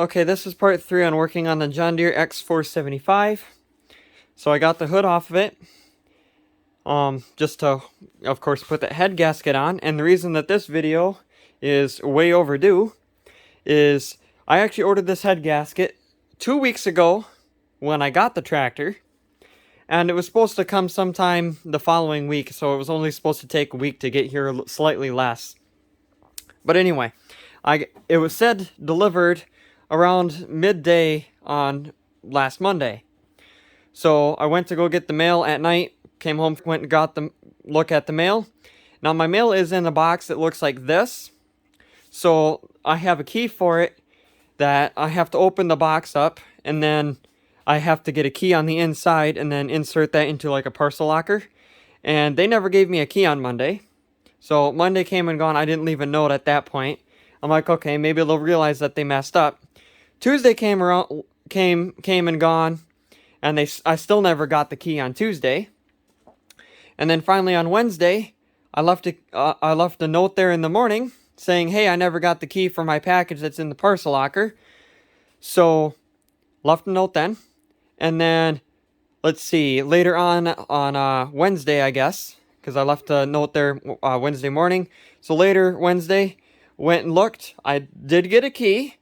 Okay, this is part 3 on working on the John Deere X475. So I got the hood off of it, just to, of course, put the head gasket on. And the reason that this video is way overdue is I actually ordered this head gasket 2 weeks ago when I got the tractor. And it was supposed to come sometime the following week, so it was only supposed to take a week to get here, slightly less. But anyway, it was said delivered around midday on last Monday. So I went to go get the mail at night, came home, went and got the look at the mail. Now my mail is in a box that looks like this. So I have a key for it that I have to open the box up, and then I have to get a key on the inside and then insert that into like a parcel locker. And they never gave me a key on Monday. So Monday came and gone. I didn't leave a note at that point. I'm like, okay, maybe they'll realize that they messed up. Tuesday came and gone, and I still never got the key on Tuesday. And then finally on Wednesday, I left a note there in the morning saying, hey, I never got the key for my package that's in the parcel locker. So left a note then. And then, let's see, later on Wednesday, I guess, because I left a note there Wednesday morning. So later Wednesday, went and looked. I did get a key.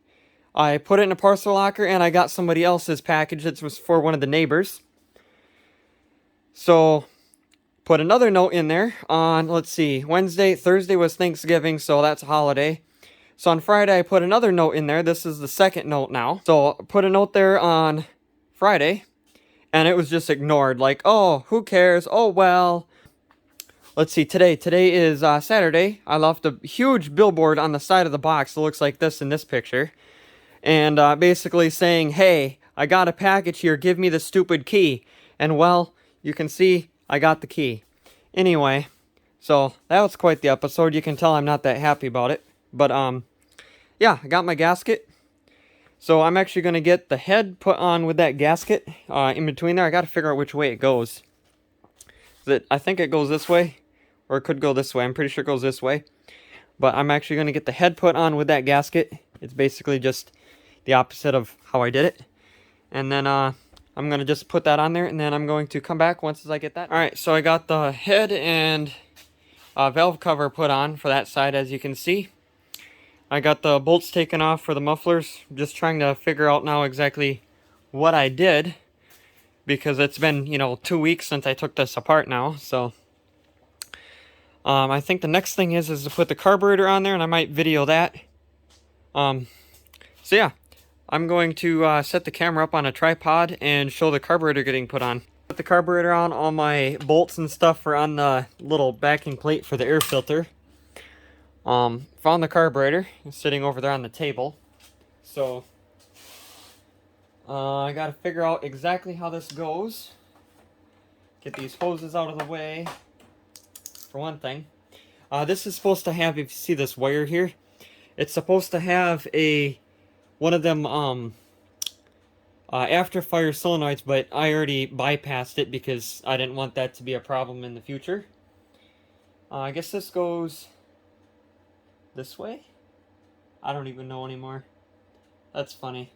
I put it in a parcel locker, and I got somebody else's package that was for one of the neighbors. So, put another note in there on, let's see, Thursday was Thanksgiving, so that's a holiday. So on Friday, I put another note in there. This is the second note now. So, put a note there on Friday, and it was just ignored. Like, oh, who cares? Oh, well. Let's see, today is Saturday. I left a huge billboard on the side of the box that looks like this in this picture. And basically saying, hey, I got a package here, give me the stupid key. And well, you can see I got the key. Anyway, so that was quite the episode. You can tell I'm not that happy about it. But yeah, I got my gasket. So I'm actually going to get the head put on with that gasket in between there. I got to figure out which way it goes. I think it goes this way, or it could go this way. I'm pretty sure it goes this way. But I'm actually going to get the head put on with that gasket. It's basically just the opposite of how I did it. And then I'm going to just put that on there, and then I'm going to come back once I get that. Alright, so I got the head and valve cover put on for that side, as you can see. I got the bolts taken off for the mufflers. I'm just trying to figure out now exactly what I did, because it's been, 2 weeks since I took this apart now, so I think the next thing is to put the carburetor on there, and I might video that. So yeah, I'm going to set the camera up on a tripod and show the carburetor getting put on. Put the carburetor on, all my bolts and stuff are on the little backing plate for the air filter. Found the carburetor, it's sitting over there on the table. So, I gotta figure out exactly how this goes. Get these hoses out of the way, for one thing. This is supposed to have, if you see this wire here, it's supposed to have one of them after fire solenoids, but I already bypassed it because I didn't want that to be a problem in the future. I guess this goes this way? I don't even know anymore. That's funny.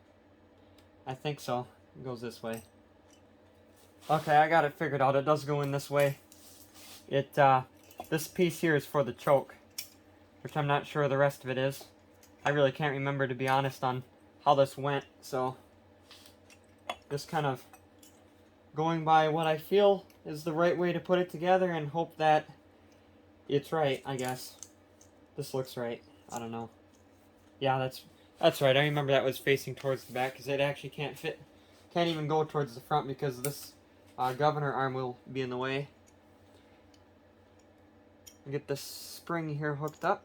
I think so. It goes this way. Okay, I got it figured out. It does go in this way. This piece here is for the choke, which I'm not sure the rest of it is. I really can't remember, to be honest, on how this went, so just kind of going by what I feel is the right way to put it together and hope that it's right, I guess. This looks right. I don't know. Yeah, that's right. I remember that was facing towards the back, because it actually can't even go towards the front because this governor arm will be in the way. Get this spring here hooked up.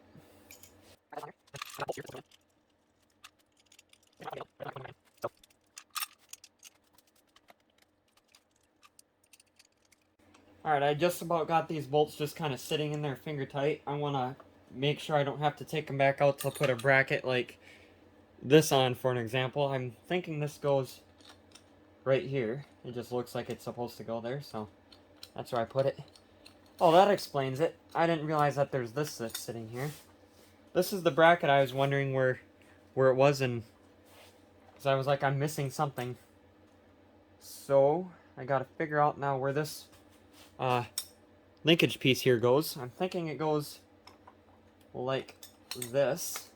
Alright, I just about got these bolts just kind of sitting in there finger tight. I want to make sure I don't have to take them back out to put a bracket like this on, for an example. I'm thinking this goes right here. It just looks like it's supposed to go there, so that's where I put it. Oh, that explains it. I didn't realize that there's this that's sitting here. This is the bracket I was wondering where it was, and because I was like, I'm missing something. So I gotta figure out now where this linkage piece here goes. I'm thinking it goes like this.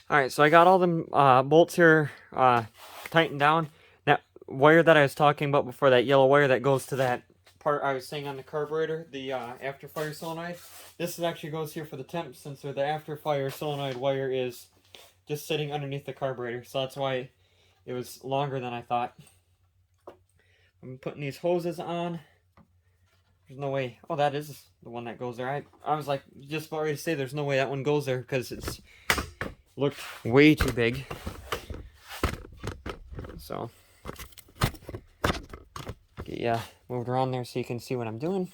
Alright, so I got all them bolts here tightened down. That wire that I was talking about before, that yellow wire that goes to that part I was saying on the carburetor, the after fire solenoid, this actually goes here for the temp sensor. The after fire solenoid wire is just sitting underneath the carburetor, so that's why it was longer than I thought. I'm putting these hoses on. There's no way. Oh, that is the one that goes there. I was like just about ready to say there's no way that one goes there because it's looked way too big. So get moved around there so you can see what I'm doing.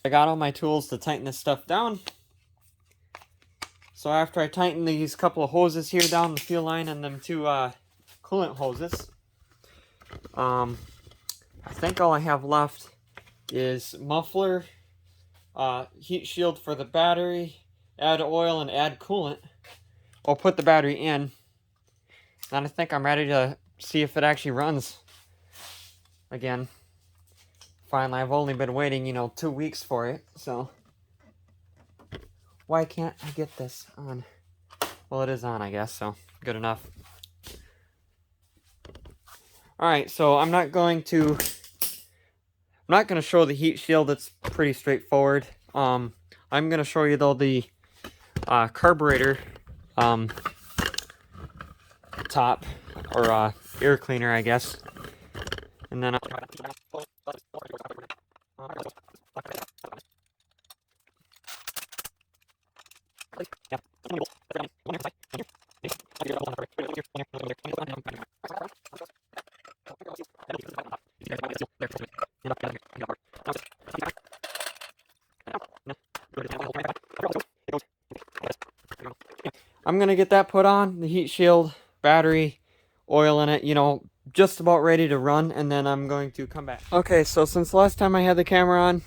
I got all my tools to tighten this stuff down. So after I tighten these couple of hoses here down the fuel line and them two coolant hoses, I think all I have left is muffler, heat shield for the battery, add oil, and add coolant. I'll put the battery in, and I think I'm ready to see if it actually runs again. Finally, I've only been waiting, 2 weeks for it, so why can't I get this on? Well, it is on, I guess, so good enough. Alright, so I'm not going to show the heat shield. It's pretty straightforward. I'm going to show you, though, the carburetor top, or air cleaner, I guess. And then I'm going to get that put on, the heat shield, battery, oil in it, just about ready to run, and then I'm going to come back. Okay, so since the last time I had the camera on,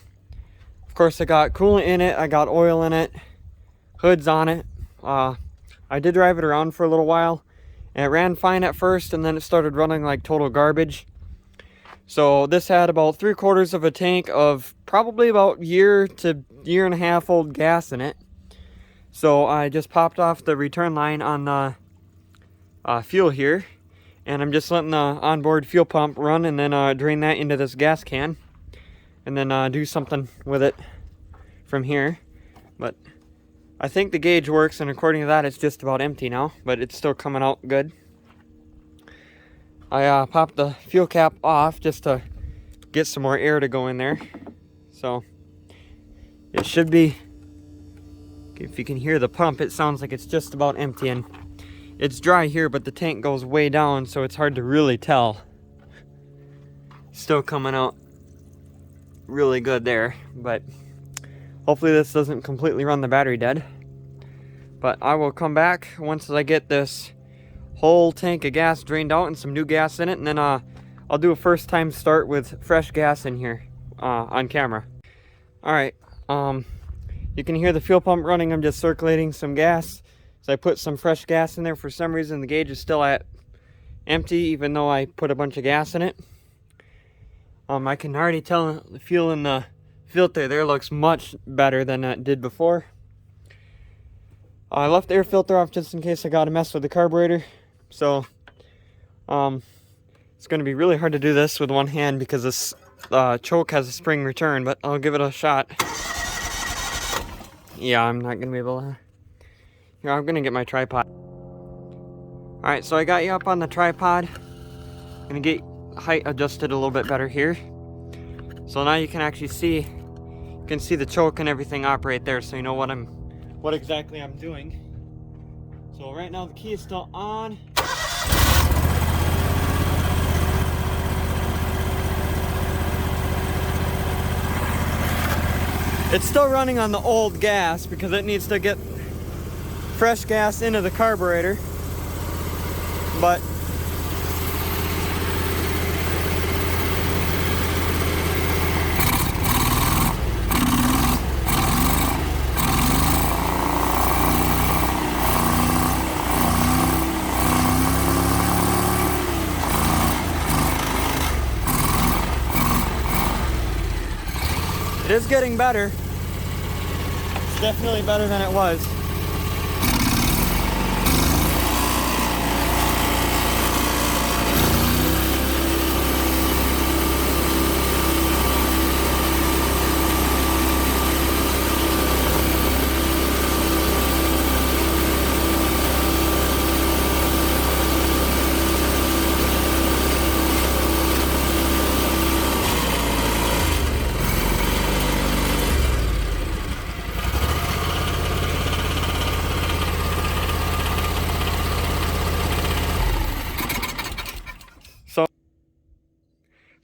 of course I got coolant in it, I got oil in it, hoods on it. I did drive it around for a little while, and it ran fine at first, and then it started running like total garbage. So this had about 3/4 of a tank of probably about year to year and a half old gas in it. So I just popped off the return line on the fuel here, and I'm just letting the onboard fuel pump run, and then drain that into this gas can, and then do something with it from here. But I think the gauge works, and according to that, it's just about empty now, but it's still coming out good. I popped the fuel cap off just to get some more air to go in there. So it should be, if you can hear the pump, it sounds like it's just about empty, and it's dry here, but the tank goes way down, so it's hard to really tell. Still coming out really good there, but hopefully this doesn't completely run the battery dead. But I will come back once I get this whole tank of gas drained out and some new gas in it, and then I'll do a first time start with fresh gas in here on camera. Alright, you can hear the fuel pump running. I'm just circulating some gas. So I put some fresh gas in there. For some reason the gauge is still at empty even though I put a bunch of gas in it. I can already tell the fuel in the filter there looks much better than it did before. I left the air filter off just in case I got to mess with the carburetor. So it's going to be really hard to do this with one hand because this choke has a spring return, but I'll give it a shot. Yeah, I'm not going to be able to. Here, I'm going to get my tripod. Alright, so I got you up on the tripod. I'm going to get height adjusted a little bit better here. So now you can actually see, you can see the choke and everything operate there, so you know what exactly I'm doing. So right now the key is still on. It's still running on the old gas because it needs to get fresh gas into the carburetor, but it is getting better. It's definitely better than it was.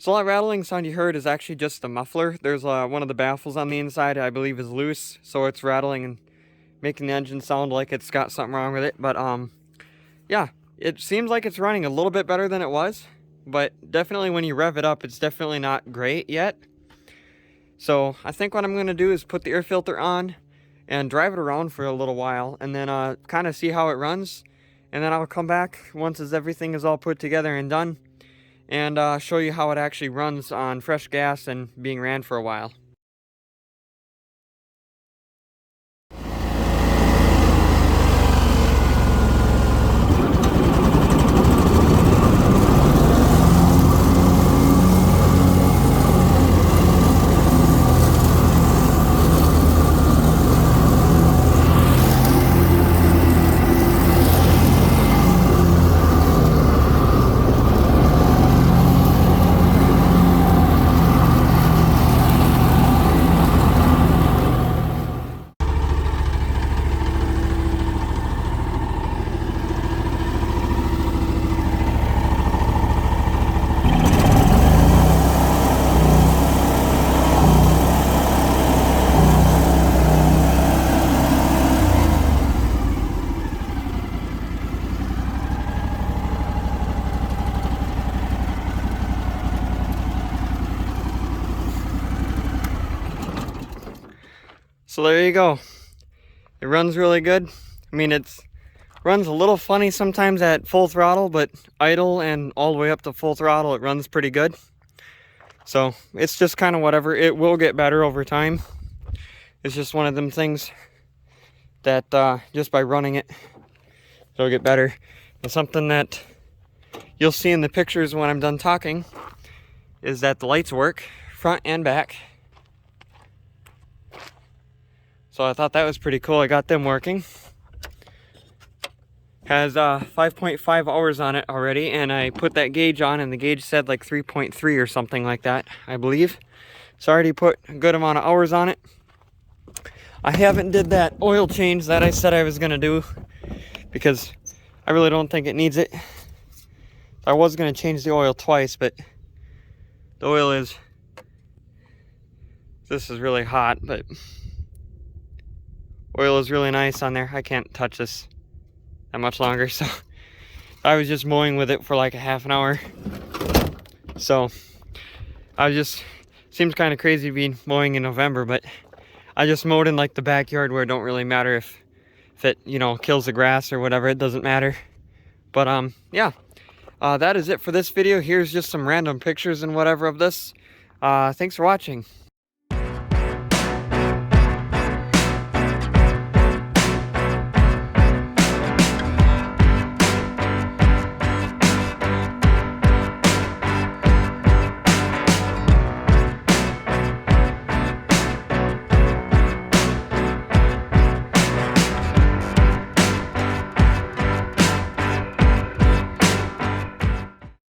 So that rattling sound you heard is actually just the muffler. There's one of the baffles on the inside, I believe, is loose, so it's rattling and making the engine sound like it's got something wrong with it. But yeah, it seems like it's running a little bit better than it was, but definitely when you rev it up, it's definitely not great yet. So I think what I'm going to do is put the air filter on and drive it around for a little while, and then kind of see how it runs, and then I'll come back once everything is all put together and done, and show you how it actually runs on fresh gas and being ran for a while. So there you go. It runs really good. I mean, it runs a little funny sometimes at full throttle, but idle and all the way up to full throttle, it runs pretty good. So it's just kind of whatever. It will get better over time. It's just one of them things that just by running it, it'll get better. And something that you'll see in the pictures when I'm done talking is that the lights work front and back. So I thought that was pretty cool. I got them working. Has 5.5 hours on it already, and I put that gauge on and the gauge said like 3.3 or something like that, I believe. So I already put a good amount of hours on it. I haven't did that oil change that I said I was gonna do because I really don't think it needs it. I was gonna change the oil twice, but the oil is, this is really hot, but oil is really nice on there. I can't touch this that much longer, so I was just mowing with it for like a half an hour. So I just, seems kind of crazy to be mowing in November, but I just mowed in like the backyard where it don't really matter if it, you know, kills the grass or whatever. It doesn't matter. But yeah, that is it for this video. Here's just some random pictures and whatever of this. Thanks for watching.